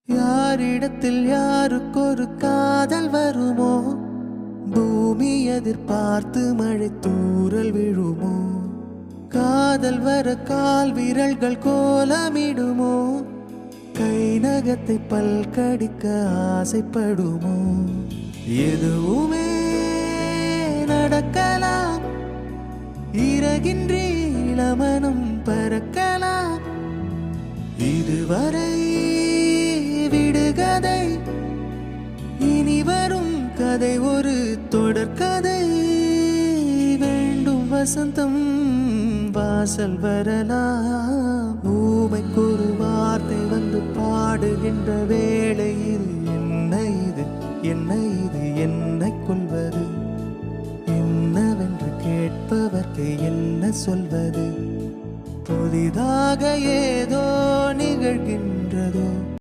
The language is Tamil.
யாரிடத்தில் யாருக்கொரு காதல் வருமோ, பூமி எதிர்பார்த்து மழை தூறல் விழுமோ, காதல் வர கால் விரல்கள் கோலமிடுமோ, கை நகத்தை பல்கடிக்க ஆசைப்படுமோ, எதுவுமே நடக்கலாம், இறகின்றி இளமனம் பறக்கலாம், இதுவரை விடுகதை, இனி வரும் கதை ஒரு தொடர்கதை, வேண்டும் வசந்தம் வாசல் வரலாம், ஊமைக்கொரு வார்த்தை வந்து பாடுகின்ற வேளையில் என்ன இது என்ன இது என்னை கொள்வது, என்னவென்று கேட்பவர்க்கு என்ன சொல்வது, புதிதாக ஏதோ நிகழ்கின்றதோ.